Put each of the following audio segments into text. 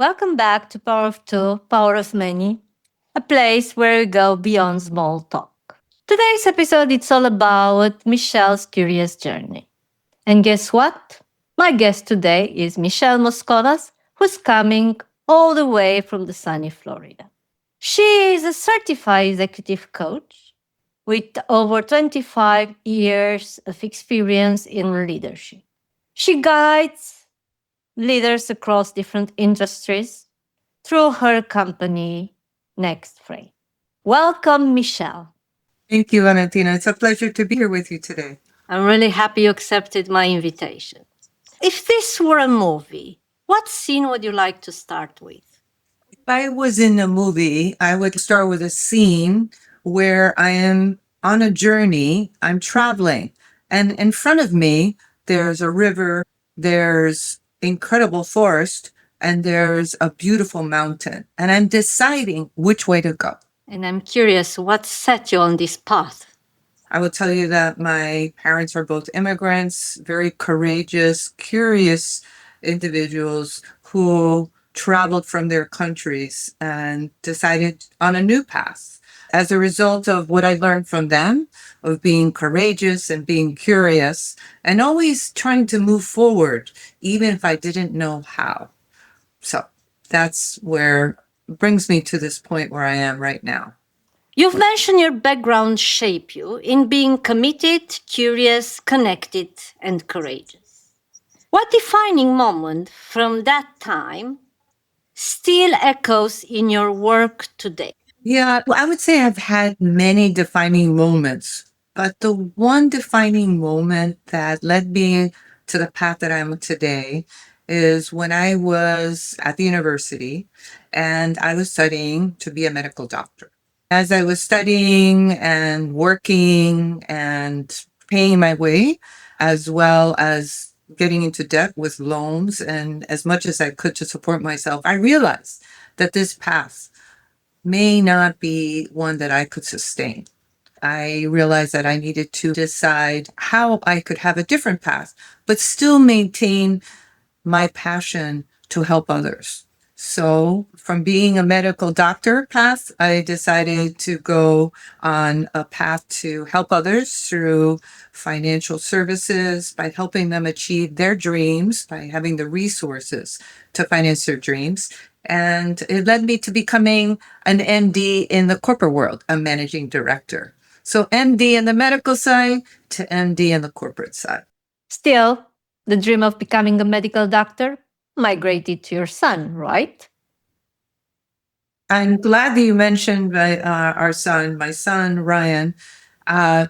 Welcome back to Power of Two, Power of Many, a place where we go beyond small talk. Today's episode is all about Michelle's curious journey. And guess what? My guest today is Michelle Moskonas, who's coming all the way from the sunny Florida. She is a certified executive coach with over 25 years of experience in leadership. She guides leaders across different industries through her company, Next Frame. Welcome, Michelle. Thank you, Valentina. It's a pleasure to be here with you today. I'm really happy you accepted my invitation. If this were a movie, what scene would you like to start with? If I was in a movie, I would start with a scene where I am on a journey, I'm traveling, and in front of me, there's a river, there's incredible forest, and there's a beautiful mountain, and I'm deciding which way to go. And I'm curious, what set you on this path? I will tell you that my parents are both immigrants, very courageous, curious individuals who traveled from their countries and decided on a new path. As a result of what I learned from them, of being courageous and being curious, and always trying to move forward, even if I didn't know how. So that's where brings me to this point where I am right now. You've mentioned your background shaped you in being committed, curious, connected, and courageous. What defining moment from that time still echoes in your work today? Yeah, well, I would say I've had many defining moments, but the one defining moment that led me to the path that I'm today is when I was at the university and I was studying to be a medical doctor. As I was studying and working and paying my way, as well as getting into debt with loans and as much as I could to support myself, I realized that this path may not be one that I could sustain. I realized that I needed to decide how I could have a different path, but still maintain my passion to help others. So, from being a medical doctor path, I decided to go on a path to help others through financial services by helping them achieve their dreams, by having the resources to finance their dreams. And it led me to becoming an MD in the corporate world, a managing director. So, MD in the medical side to MD in the corporate side. Still, the dream of becoming a medical doctor migrated to your son, right? I'm glad that you mentioned our son, my son, Ryan. Uh,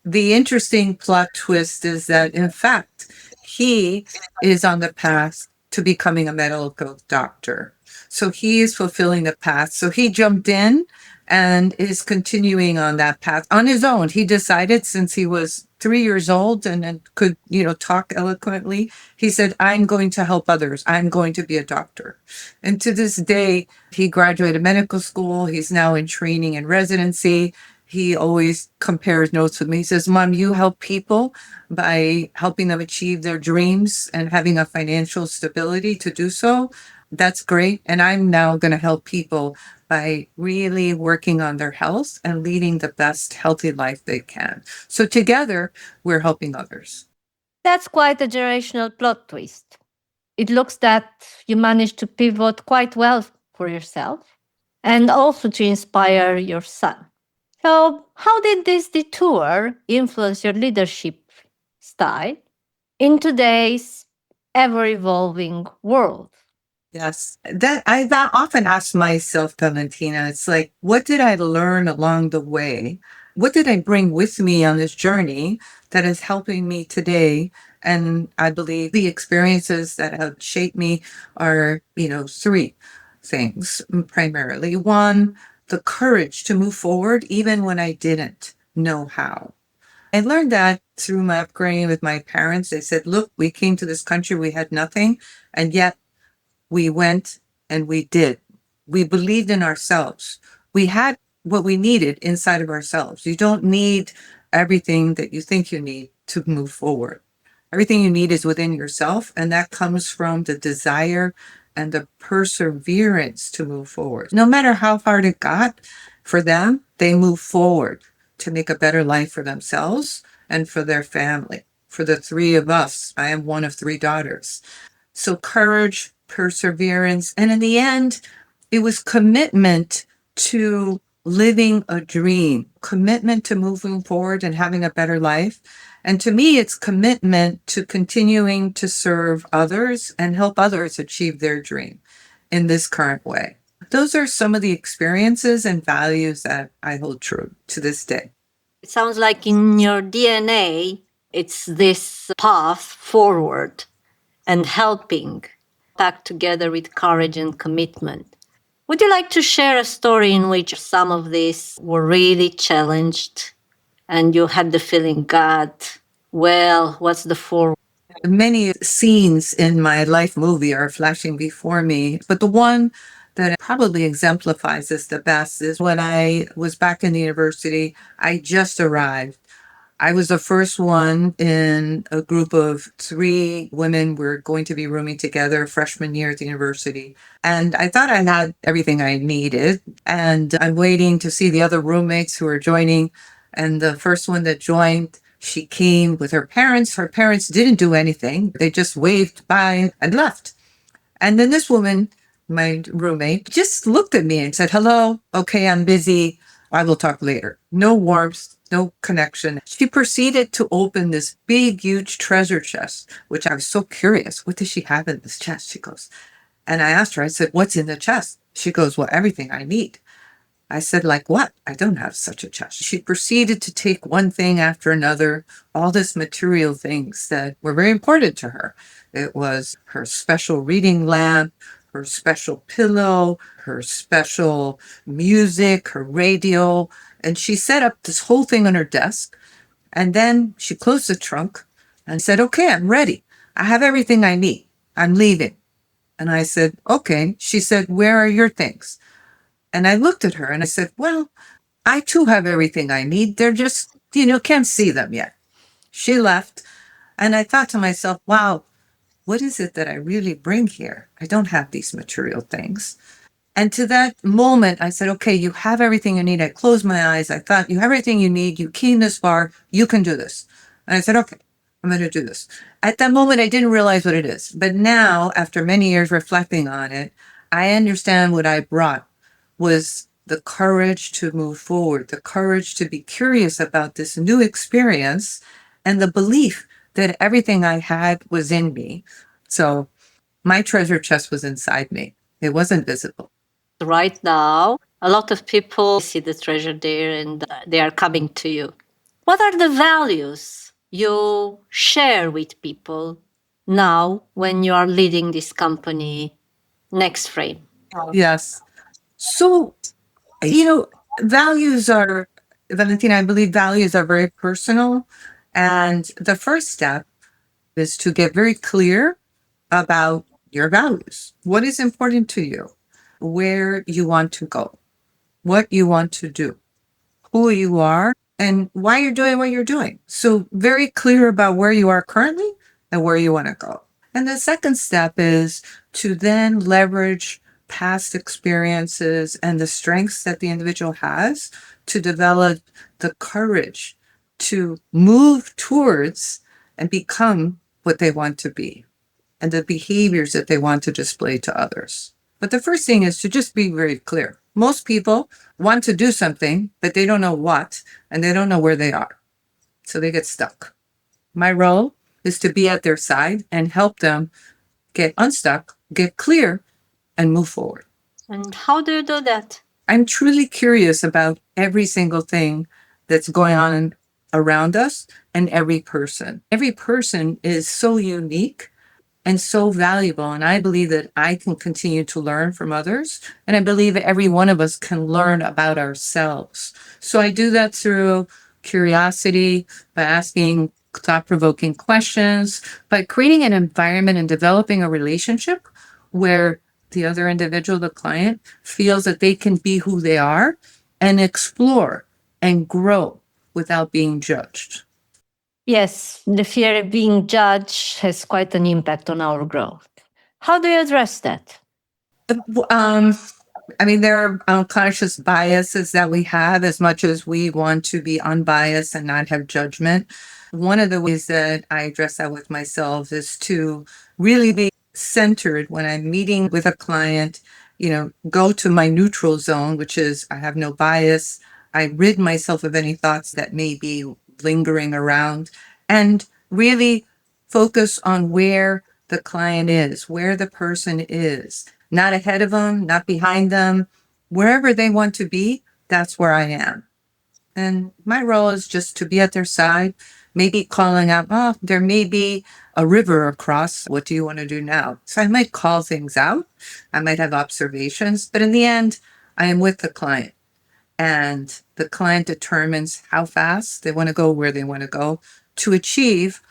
the interesting plot twist is that, in fact, he is on the path to becoming a medical doctor. So he is fulfilling the path. So he jumped in and is continuing on that path on his own. He decided since he was 3 years old and could, talk eloquently, he said, I'm going to help others. I'm going to be a doctor. And to this day, he graduated medical school. He's now in training and residency. He always compares notes with me. He says, Mom, you help people by helping them achieve their dreams and having a financial stability to do so. That's great. And I'm now going to help people by really working on their health and leading the best healthy life they can. So together, we're helping others. That's quite a generational plot twist. It looks that you managed to pivot quite well for yourself and also to inspire your son. So, how did this detour influence your leadership style in today's ever evolving world? Yes, that often ask myself, Valentina. It's like, what did I learn along the way? What did I bring with me on this journey that is helping me today? And I believe the experiences that have shaped me are, three things primarily. One, the courage to move forward even when I didn't know how. I learned that through my upbringing with my parents. They said, look, we came to this country, we had nothing, and yet we went and we did. We believed in ourselves. We had what we needed inside of ourselves. You don't need everything that you think you need to move forward. Everything you need is within yourself, and that comes from the desire and the perseverance to move forward. No matter how hard it got for them, they move forward to make a better life for themselves and for their family. For the three of us, I am one of three daughters. So courage, perseverance, and in the end, it was commitment to living a dream, commitment to moving forward and having a better life. And to me, it's commitment to continuing to serve others and help others achieve their dream in this current way. Those are some of the experiences and values that I hold true to this day. It sounds like in your DNA, it's this path forward and helping back together with courage and commitment. Would you like to share a story in which some of these were really challenged and you had the feeling, God, well, what's the forward? Many scenes in my life movie are flashing before me, but the one that probably exemplifies this the best is when I was back in the university. I just arrived. I was the first one in a group of three women. We're going to be rooming together freshman year at the university. And I thought I had everything I needed. And I'm waiting to see the other roommates who are joining. And the first one that joined, she came with her parents. Her parents didn't do anything. They just waved bye and left. And then this woman, my roommate, just looked at me and said, "Hello, okay, I'm busy. I will talk later." No warmth, no connection. She proceeded to open this big, huge treasure chest, which I was so curious. What does she have in this chest? She goes, and I asked her, I said, "What's in the chest?" She goes, "Well, everything I need." I said, "Like what? I don't have such a chest." She proceeded to take one thing after another, all this material things that were very important to her. It was her special reading lamp, her special pillow, her special music, her radio. And she set up this whole thing on her desk. And then she closed the trunk and said, "Okay, I'm ready. I have everything I need. I'm leaving." And I said, "Okay." She said, "Where are your things?" And I looked at her and I said, "Well, I too have everything I need. They're just, can't see them yet." She left. And I thought to myself, wow, what is it that I really bring here? I don't have these material things. And to that moment, I said, "Okay, you have everything you need." I closed my eyes. I thought, "You have everything you need. You came this far. You can do this." And I said, "Okay, I'm going to do this." At that moment, I didn't realize what it is. But now, after many years reflecting on it, I understand what I brought was the courage to move forward, the courage to be curious about this new experience, and the belief that everything I had was in me. So my treasure chest was inside me. It wasn't visible. Right now, a lot of people see the treasure there and they are coming to you. What are the values you share with people now when you are leading this company next frame? Yes. So, you know, values are, Valentina, I believe values are very personal. And the first step is to get very clear about your values. What is important to you? Where you want to go? What you want to do? Who you are? And why you're doing what you're doing. So, very clear about where you are currently and where you want to go. And the second step is to then leverage past experiences and the strengths that the individual has to develop the courage to move towards and become what they want to be and the behaviors that they want to display to others. But the first thing is to just be very clear. Most people want to do something, but they don't know what, and they don't know where they are. So they get stuck. My role is to be at their side and help them get unstuck, get clear, and move forward. And how do you do that? I'm truly curious about every single thing that's going on around us and every person. Every person is so unique and so valuable. And I believe that I can continue to learn from others. And I believe that every one of us can learn about ourselves. So I do that through curiosity, by asking thought provoking questions, by creating an environment and developing a relationship where the other individual, the client, feels that they can be who they are and explore and grow without being judged. Yes, the fear of being judged has quite an impact on our growth. How do you address that? Um, I mean, there are unconscious biases that we have as much as we want to be unbiased and not have judgment. One of the ways that I address that with myself is to really be centered when I'm meeting with a client, go to my neutral zone, which is I have no bias. I rid myself of any thoughts that may be lingering around and really focus on where the client is, where the person is, not ahead of them, not behind them. Wherever they want to be, that's where I am. And my role is just to be at their side, maybe calling out, oh, there may be a river across. What do you want to do now? So I might call things out. I might have observations, but in the end, I am with the client. And the client determines how fast they want to go, where they want to go to achieve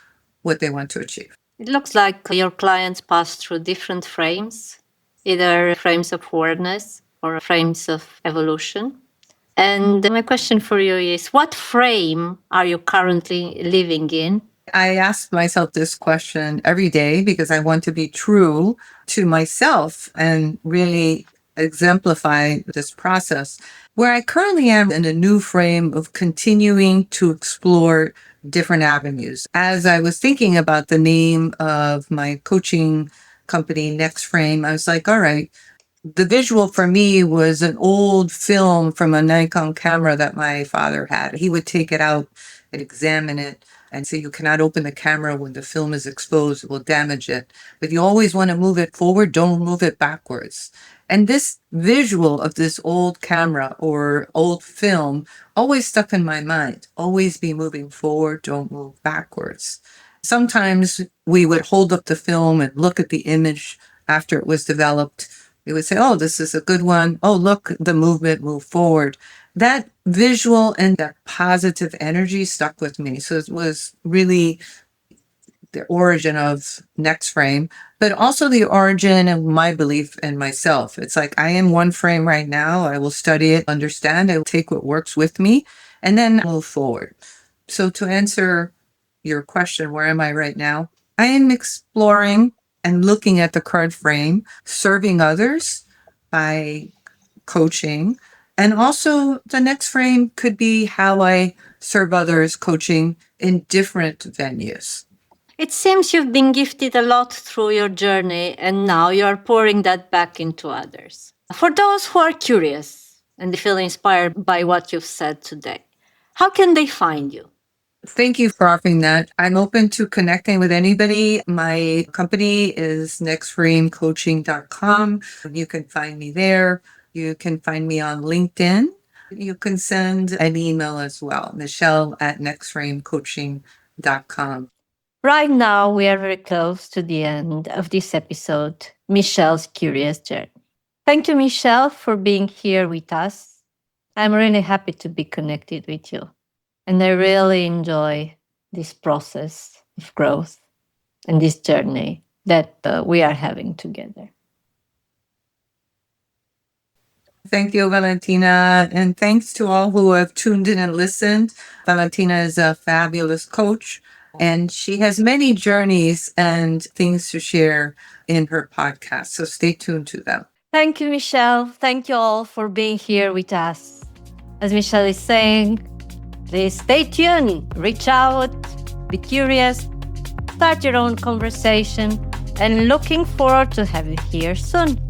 what they want to achieve. It looks like your clients pass through different frames, either frames of awareness or frames of evolution. And my question for you is, what frame are you currently living in? I ask myself this question every day because I want to be true to myself and really exemplify this process. Where I currently am in a new frame of continuing to explore different avenues. As I was thinking about the name of my coaching company, Next Frame, I was like, all right, the visual for me was an old film from a Nikon camera that my father had. He would take it out and examine it and say, you cannot open the camera when the film is exposed, it will damage it. But you always want to move it forward, don't move it backwards. And this visual of this old camera or old film always stuck in my mind. Always be moving forward, don't move backwards. Sometimes we would hold up the film and look at the image after it was developed. We would say, oh, this is a good one. Oh, look, the movement moved forward. That visual and that positive energy stuck with me. So it was really the origin of Next Frame, but also the origin of my belief in myself. It's like I am one frame right now. I will study it, understand, I will take what works with me, and then move forward. So to answer your question, where am I right now? I am exploring and looking at the current frame, serving others by coaching. And also, the next frame could be how I serve others coaching in different venues. It seems you've been gifted a lot through your journey, and now you're pouring that back into others. For those who are curious and they feel inspired by what you've said today, how can they find you? Thank you for offering that. I'm open to connecting with anybody. My company is nextframecoaching.com. You can find me there. You can find me on LinkedIn. You can send an email as well, Michelle at nextframecoaching.com. Right now, we are very close to the end of this episode, Michelle's Curious Journey. Thank you, Michelle, for being here with us. I'm really happy to be connected with you. And I really enjoy this process of growth and this journey that we are having together. Thank you, Valentina. And thanks to all who have tuned in and listened. Valentina is a fabulous coach, and she has many journeys and things to share in her podcast. So stay tuned to them. Thank you, Michelle. Thank you all for being here with us. As Michelle is saying, please stay tuned, reach out, be curious, start your own conversation, and looking forward to have you here soon.